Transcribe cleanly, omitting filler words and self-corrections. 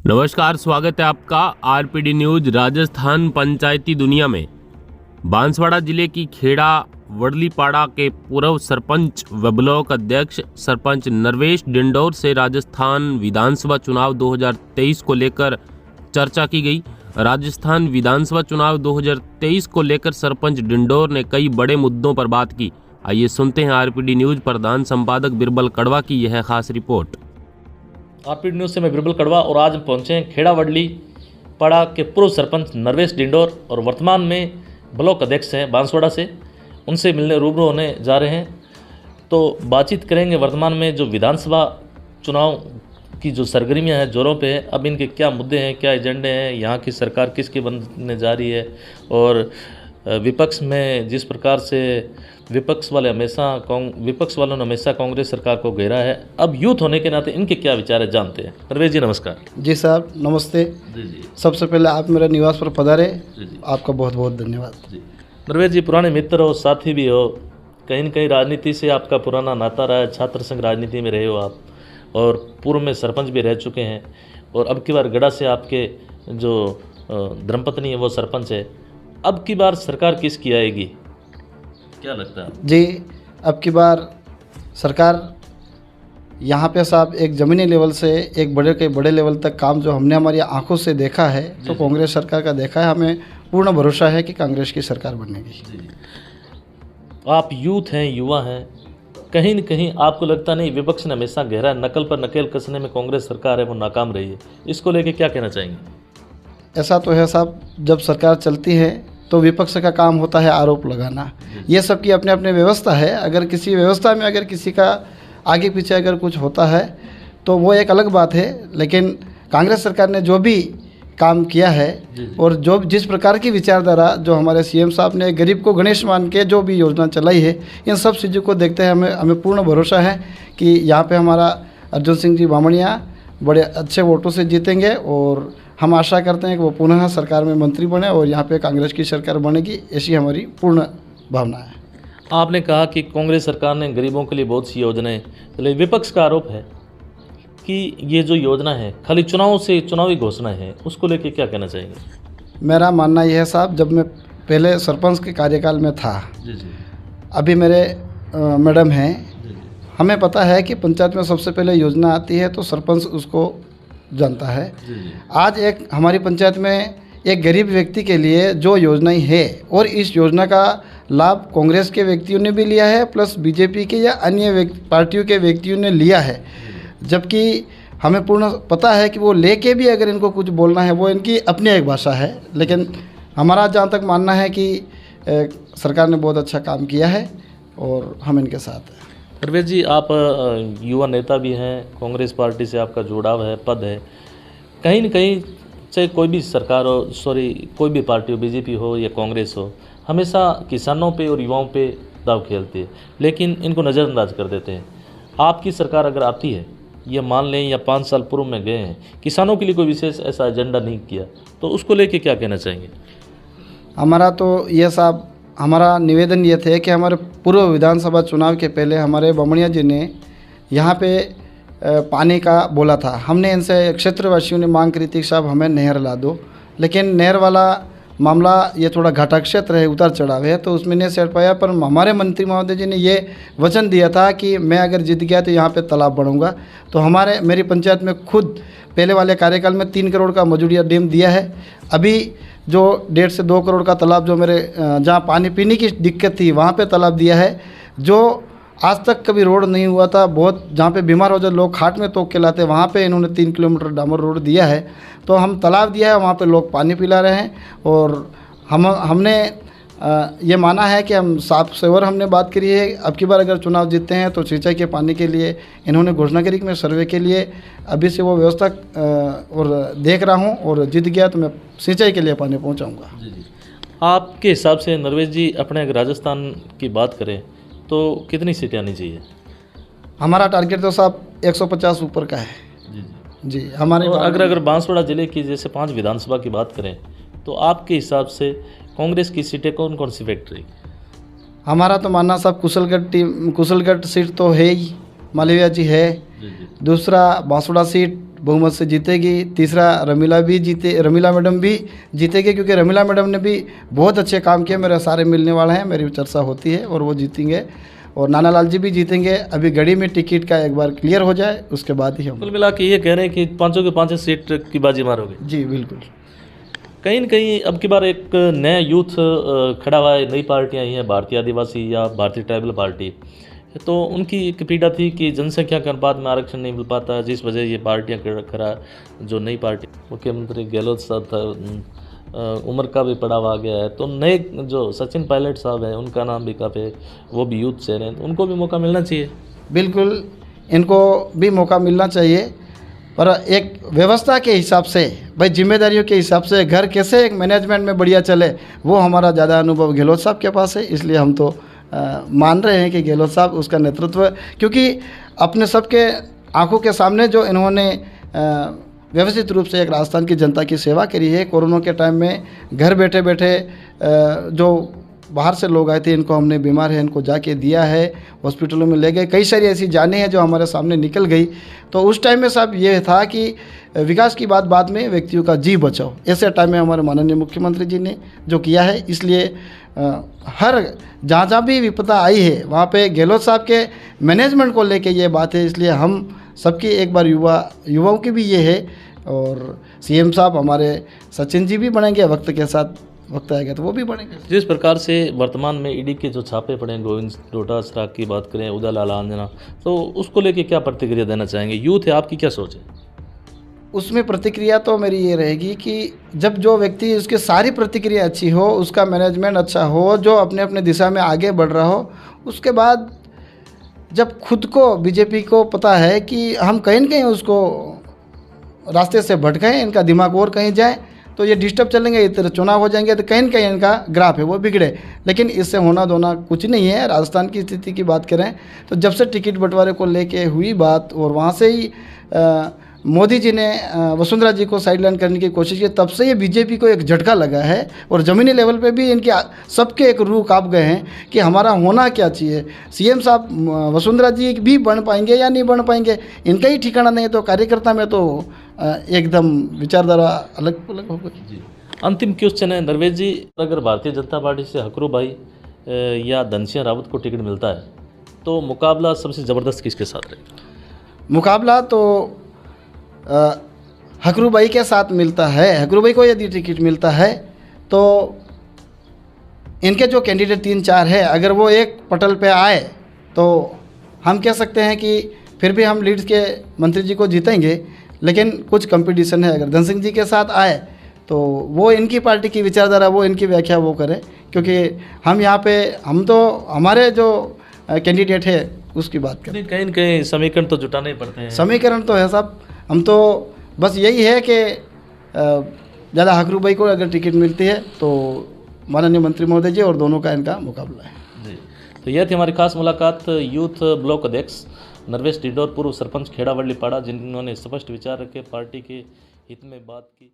नमस्कार, स्वागत है आपका आरपीडी न्यूज राजस्थान पंचायती दुनिया में। बांसवाड़ा जिले की खेड़ा वडलीपाड़ा के पूर्व सरपंच व ब्लॉक अध्यक्ष सरपंच नरवेश डिंडोर से राजस्थान विधानसभा चुनाव 2023 को लेकर चर्चा की गई। राजस्थान विधानसभा चुनाव 2023 को लेकर सरपंच डिंडोर ने कई बड़े मुद्दों पर बात की। आइए सुनते हैं आरपीडी न्यूज प्रधान संपादक बिरबल कड़वा की यह खास रिपोर्ट। आरपीडी न्यूज़ से मैं बिरबल कड़वा और आज हम पहुंचे हैं खेड़ा वडली पाड़ा के पूर्व सरपंच नरवेश डिंडोर और वर्तमान में ब्लॉक अध्यक्ष हैं बांसवाड़ा से। उनसे मिलने रूबरू होने जा रहे हैं, तो बातचीत करेंगे वर्तमान में जो विधानसभा चुनाव की जो सरगर्मियां हैं जोरों पे है, अब इनके क्या मुद्दे हैं, क्या एजेंडे हैं, यहाँ की सरकार किसकी बनने जा रही है और विपक्ष में जिस प्रकार से विपक्ष वालों ने हमेशा कांग्रेस सरकार को घेरा है, अब यूथ होने के नाते इनके क्या विचार है जानते हैं। नरवेश जी नमस्कार। जी साहब नमस्ते। जी सबसे पहले आप मेरे निवास पर पधारे, आपका बहुत बहुत धन्यवाद। जी नरवेश जी, पुराने मित्र हो, साथी भी हो, कहीं न कहीं राजनीति से आपका पुराना नाता रहा है, छात्र संघ राजनीति में रहे हो आप और पूर्व में सरपंच भी रह चुके हैं और अब की बार गढ़ा से आपके जो धर्मपत्नी है वो सरपंच है। अब की बार सरकार किसकी आएगी, क्या लगता है? जी अब की बार सरकार यहाँ पे साहब एक ज़मीनी लेवल से एक बड़े लेवल तक काम जो हमने हमारी आंखों से देखा है तो कांग्रेस सरकार का देखा है। हमें पूर्ण भरोसा है कि कांग्रेस की सरकार बनेगी। आप यूथ हैं, युवा हैं, कहीं न कहीं आपको लगता नहीं विपक्ष ने हमेशा गहरा नकल पर नकेल कसने में कांग्रेस सरकार है वो नाकाम रही है, इसको लेके क्या कहना चाहेंगे? ऐसा तो है साहब, जब सरकार चलती है तो विपक्ष का काम होता है आरोप लगाना। ये सब की अपने अपने व्यवस्था है। अगर किसी व्यवस्था में अगर किसी का आगे पीछे अगर कुछ होता है तो वो एक अलग बात है, लेकिन कांग्रेस सरकार ने जो भी काम किया है और जो जिस प्रकार की विचारधारा जो हमारे सीएम साहब ने गरीब को गणेश मान के जो भी योजना चलाई है, इन सब चीज़ों को देखते हुए हमें पूर्ण भरोसा है कि यहाँ पे हमारा अर्जुन सिंह जी बामणिया बड़े अच्छे वोटों से जीतेंगे और हम आशा करते हैं कि वो पुनः सरकार में मंत्री बने और यहाँ पे कांग्रेस की सरकार बनेगी, ऐसी हमारी पूर्ण भावना है। आपने कहा कि कांग्रेस सरकार ने गरीबों के लिए बहुत सी योजनाएं, लेकिन विपक्ष का आरोप है कि ये जो योजना है खाली चुनावी घोषणा है, उसको लेके क्या कहना चाहेंगे? मेरा मानना यह है साहब, जब मैं पहले सरपंच के कार्यकाल में था, अभी मेरे मैडम हैं, हमें पता है कि पंचायत में सबसे पहले योजना आती है तो सरपंच उसको जानता है। आज एक हमारी पंचायत में एक गरीब व्यक्ति के लिए जो योजनाएं है और इस योजना का लाभ कांग्रेस के व्यक्तियों ने भी लिया है प्लस बीजेपी के या अन्य पार्टियों के व्यक्तियों ने लिया है, जबकि हमें पूर्ण पता है कि वो लेके भी अगर इनको कुछ बोलना है वो इनकी अपनी एक भाषा है, लेकिन हमारा जहाँ तक मानना है कि सरकार ने बहुत अच्छा काम किया है और हम इनके साथ हैं। नरवेश जी, आप युवा नेता भी हैं, कांग्रेस पार्टी से आपका जुड़ाव है, पद है, कहीं न कहीं चाहे कोई भी सरकार हो, कोई भी पार्टी हो, बीजेपी हो या कांग्रेस हो, हमेशा किसानों पे और युवाओं पे दाव खेलती है, लेकिन इनको नज़रअंदाज कर देते हैं। आपकी सरकार अगर आती है, ये मान लें या 5 साल पूर्व में गए हैं, किसानों के लिए कोई विशेष ऐसा एजेंडा नहीं किया, तो उसको लेके क्या कहना चाहेंगे? हमारा तो ये साहब, हमारा निवेदन ये थे कि हमारे पूर्व विधानसभा चुनाव के पहले हमारे बामणिया जी ने यहाँ पे पानी का बोला था। हमने इनसे क्षेत्रवासियों ने मांग करी थी कि साहब हमें नहर ला दो, लेकिन नहर वाला मामला ये थोड़ा घाटा क्षेत्र है, उतार चढ़ाव है, तो उसमें नहीं सेट पाया। पर हमारे मंत्री महोदय जी ने ये वचन दिया था कि मैं अगर जीत गया तो यहाँ पे तालाब बढ़ूँगा। तो मेरी पंचायत में खुद पहले वाले कार्यकाल में 3 करोड़ का मजूरिया डैम दिया है। अभी जो 1.5 से 2 करोड़ का तालाब जो मेरे जहाँ पानी पीने की दिक्कत थी वहाँ पे तालाब दिया है, जो आज तक कभी रोड नहीं हुआ था। बहुत जहाँ पे बीमार हो जाए लोग खाट में तोड़ के लाते, वहाँ पे इन्होंने 3 किलोमीटर डामर रोड दिया है। तो हम तालाब दिया है, वहाँ पे लोग पानी पिला रहे हैं और हमने ये माना है कि हम साफ सेवर हमने बात करी है। अब की बार अगर चुनाव जीतते हैं तो सिंचाई के पानी के लिए इन्होंने घोषणा करी कि मैं सर्वे के लिए अभी से वो व्यवस्था और देख रहा हूँ और जीत गया तो मैं सिंचाई के लिए पानी पहुँचाऊँगा। आपके हिसाब से नरवेश जी, अपने अगर राजस्थान की बात करें तो कितनी सीटें आनी चाहिए? हमारा टारगेट तो साहब 150 ऊपर का है। जी हमारे अगर बांसवाड़ा जिले की जैसे 5 विधानसभा की बात करें तो आपके हिसाब से कांग्रेस की सीटें कौन कौन सी फैक्ट्री? हमारा तो मानना साहब कुशलगढ़ सीट तो है ही, मालवीय जी है। दूसरा बांसवाड़ा सीट बहुमत से जीतेगी। तीसरा रमीला मैडम भी जीतेगी, क्योंकि रमीला मैडम ने भी बहुत अच्छे काम किए। मेरे सारे मिलने वाले हैं, मेरी चर्चा होती है और वो जीतेंगे। और नाना लाल जी भी जीतेंगे। अभी गढ़ी में टिकट का एक बार क्लियर हो जाए, उसके बाद ही हम कुल मिला के ये कह रहे हैं कि पाँचों के पाँचों सीट की बाजी मारोगे। जी बिल्कुल। कहीं न कहीं अब की बार एक नया यूथ खड़ा हुआ है, नई पार्टियाँ आई हैं, भारतीय आदिवासी या भारतीय ट्राइबल पार्टी। तो उनकी एक पीड़ा थी कि जनसंख्या के अनुपात में आरक्षण नहीं मिल पाता, जिस वजह ये पार्टियाँ खड़ा जो नई पार्टी मुख्यमंत्री गहलोत साहब था, उम्र का भी पड़ाव आ गया है। तो नए जो सचिन पायलट साहब हैं, उनका नाम भी काफ़ी, वो भी यूथ से हैं, उनको भी मौका मिलना चाहिए। बिल्कुल, इनको भी मौका मिलना चाहिए, पर एक व्यवस्था के हिसाब से, भाई जिम्मेदारियों के हिसाब से घर कैसे एक मैनेजमेंट में बढ़िया चले, वो हमारा ज़्यादा अनुभव गहलोत साहब के पास है। इसलिए हम तो मान रहे हैं कि गहलोत साहब उसका नेतृत्व, क्योंकि अपने सबके आंखों के सामने जो इन्होंने व्यवस्थित रूप से एक राजस्थान की जनता की सेवा करी है। कोरोना के टाइम में घर बैठे बैठे जो बाहर से लोग आए थे, इनको हमने बीमार है इनको जाके दिया है, हॉस्पिटलों में ले गए। कई सारी ऐसी जानें हैं जो हमारे सामने निकल गई। तो उस टाइम में साहब ये था कि विकास की बात बाद में, व्यक्तियों का जी बचाओ। ऐसे टाइम में हमारे माननीय मुख्यमंत्री जी ने जो किया है, इसलिए हर जहाँ भी विपदा आई है वहाँ पे गहलोत साहब के मैनेजमेंट को लेके ये बात है। इसलिए हम सबकी एक बार युवाओं की भी ये है। और सीएम साहब हमारे सचिन जी भी बनेंगे, वक्त के साथ वक्त आएगा तो वो भी बनेंगे। जिस प्रकार से वर्तमान में ईडी के जो छापे पड़े हैं, गोविंद डोटासरा की बात करें, उदयलाल आंजना, तो उसको लेके क्या प्रतिक्रिया देना चाहेंगे? यूथ है, आपकी क्या सोच है? उसमें प्रतिक्रिया तो मेरी ये रहेगी कि जब जो व्यक्ति, उसकी सारी प्रतिक्रिया अच्छी हो, उसका मैनेजमेंट अच्छा हो, जो अपने अपने दिशा में आगे बढ़ रहा हो, उसके बाद जब खुद को बीजेपी को पता है कि हम कहीं न कहीं उसको रास्ते से भटकाएं, इनका दिमाग और कहीं जाए, तो ये डिस्टर्ब चलेंगे, इधर चुनाव हो जाएंगे, तो कहीं न कहीं इनका ग्राफ है वो बिगड़े। लेकिन इससे होना धोना कुछ नहीं है। राजस्थान की स्थिति की बात करें तो जब से टिकट बंटवारे को लेके हुई बात, और वहाँ से ही मोदी जी ने वसुंधरा जी को साइडलाइन करने की कोशिश की, तब से ये बीजेपी को एक झटका लगा है। और ज़मीनी लेवल पे भी इनके सबके एक रूह काँप गए हैं कि हमारा होना क्या चाहिए। सीएम साहब वसुंधरा जी भी बन पाएंगे या नहीं बन पाएंगे, इनका ही ठिकाना नहीं है। तो कार्यकर्ता में तो एकदम विचारधारा अलग अलग हो गई। जी, अंतिम क्वेश्चन है नरवेश जी, अगर भारतीय जनता पार्टी से हकरू भाई या धनसिंह रावत को टिकट मिलता है तो मुकाबला सबसे ज़बरदस्त किसके साथ रहेगा? मुकाबला तो हकरू भाई के साथ मिलता है। हकरू भाई को यदि टिकट मिलता है तो इनके जो कैंडिडेट 3-4 है, अगर वो एक पटल पे आए तो हम कह सकते हैं कि फिर भी हम लीड्स के मंत्री जी को जीतेंगे। लेकिन कुछ कंपटीशन है, अगर धन सिंह जी के साथ आए तो वो इनकी पार्टी की विचारधारा, वो इनकी व्याख्या वो करें, क्योंकि हम यहाँ पे, हम तो हमारे जो कैंडिडेट है उसकी बात करें। कहीं न कहीं समीकरण तो जुटाने ही पड़ते हैं। समीकरण तो है साहब, हम तो बस यही है कि ज़्यादा हकरू भाई को अगर टिकट मिलती है तो माननीय मंत्री महोदय जी, और दोनों का इनका मुकाबला है। जी, तो यह थी हमारी खास मुलाकात यूथ ब्लॉक अध्यक्ष नरवेश डिंडोर, पूर्व सरपंच खेड़ा वडली पाड़ा, जिन्होंने स्पष्ट विचार रखे, पार्टी के हित में बात की।